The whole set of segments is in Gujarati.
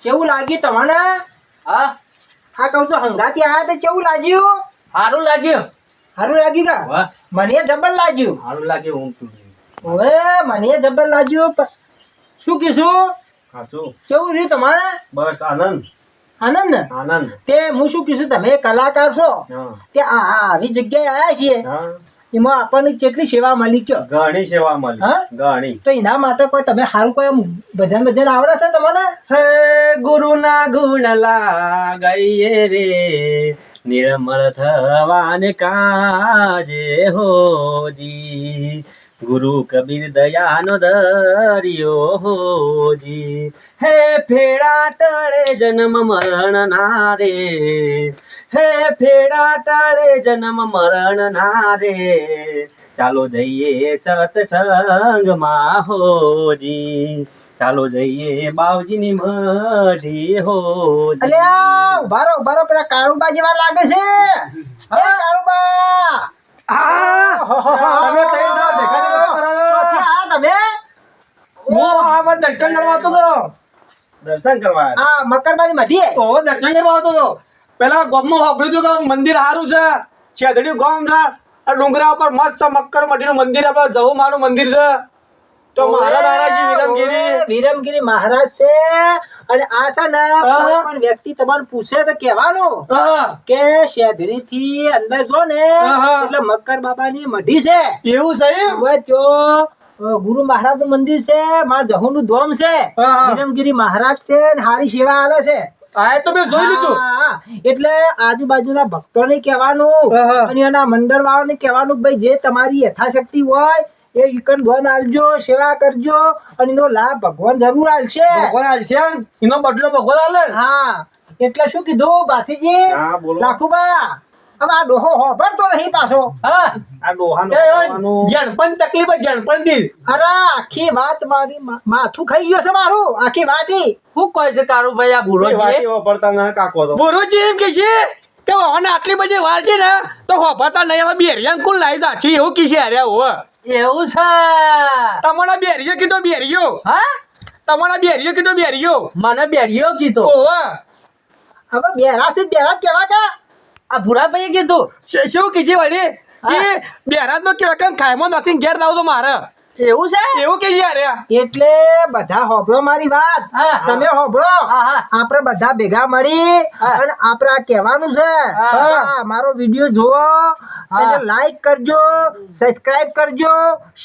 કેવું લાગ્યું તમને? હા આ કહું છું હંગાતી આયા તે કેવું લાગ્યું? સારું લાગ્યું. સારું લાગ્યું કા? વાહ મને જબર લાગ્યું. સારું લાગ્યું. હું તું ઓએ મને જબર લાગ્યું. શું કીધું? સાચું. કેવું રહ્યું તમારે? બસ આનંદ આનંદ ને? આનંદ. તે હું શું કીધું, તમે કલાકાર છો હા તે આવી જગ્યાએ આયા છીએ, હા એમાં આપણને કેટલી સેવા મળી કયો? ઘણી સેવા મળી. હા? ઘણી. તો એના માટે કોઈ તમે સારું કોઈ આમ ભજન ભજન આવડે છે તમને? હે ગુરુના ગુણ લાગઈએ રે નિર્મળ થવાને કાજે હોજી ગુરુ કબીર દયાનો દરિયો હોજી હે ફેરા ટળે જન્મ મરણ ના રે હે ફેરા ટળે જન્મ મરણ ના રે ચાલો જઈએ સત્સંગમાં હોજી ચાલો જઈએ બાવજીની મઢી હોજી. અલ્યા ઉભા રહો પેલા કાળુબા જેવા લાગે છે. હે કાળુબા! તમે કઈ ના દેખાડી વાત કરો. ક્યાંથી આયા તમે? હું આ બાજુ દર્શન કરવા આવતો હતો. દર્શન કરવા આ મકરબાની મઢીએ? તો દર્શન કરવા આવતો હતો. પેલા ગામમાં સાંભળ્યું હતું કે મંદિર સારું છે. છેદડી ગામ છે. આ ડુંગરા ઉપર મસ્ત મક્કર મઢીનું મંદિર, આપણે જવું મારું મંદિર છે. તો મહારાજ દાદાજી વિરમગીરી મહારાજ છે. અને આ છે ને કોઈ પણ વ્યક્તિ તમારે પૂછે તો કહેવાનું કે શેધરી થી અંદર જો ને એટલે મક્કર બાબાની મઢી છે. એવું છે એમ? હવે ત્યાં ગુરુ મહારાજ નું મંદિર છે, મારા જહુ નું ધોમ છે, વિરમગીરી મહારાજ છે, હારી સેવા આલે છે. આ તો મેં જોઈ લીધું. હા, એટલે આજુબાજુના ભક્તોને કહેવાનું અને એના મંડળ વાળાને કહેવાનું કે ભાઈ જે તમારી યથાશક્તિ હોય એ ઈકન ધન આલજો, સેવા કરજો અને એનો લાભ ભગવાન જરૂર આલશે. ભગવાન આલશે એનો બદલો ભગવાન આલે. હા, એટલે શું કીધું બાથીજી? હા, બોલો. લાખુબા, હવે આ ડોહો હોભળતો નહીં પાછો. હા આ ડોહાનું જણપણ તકલીફ જ જણપણથી. અરે આખી વાત મારી માથું ખાઈ ગયો છે મારું, આખી વાટી. શું કહે છે કારુભાઈ આ ભૂરોજી? ભૂરોજી એમ કે છે કે હવે આટલી બધી વાર છે ને તો હોભરતા નહીં. હવે બેરિયા કોણ લાવી દાચ્યું એવું કીધું. અરે હો એવું છે. તમારા બેરિયો કીધો બેરિયો. હા તમારા બેરિયો કીધો બેરિયો. મને બેરિયો કીધો. ઓહ હવે બેરાશ જ બેરાશ કેવા કા? આ ભૂરાભાઈએ કીધું. શું કીધું વળી કે બેરાજ નો કેવા કે ખાયમાં નથી ઘેર લાવ તો મારે. એવું છે? એવું કે યાર. એટલે બધા હોભળો મારી વાત. તમે હોભળો. આપણે બધા ભેગા મળી અને આપણે આ કહેવાનું છે મારો વિડીયો જુઓ, અને લાઈક કરજો, સબસ્ક્રાઇબ કરજો,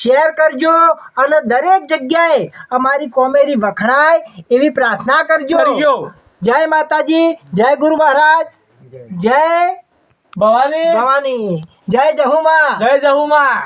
શેર કરજો અને દરેક જગ્યાએ અમારી કોમેડી વખણાય એવી પ્રાર્થના કરજો. જય માતાજી, જય ગુરુ મહારાજ, જય ભવાની, જય જહુમા, જય જહુમા.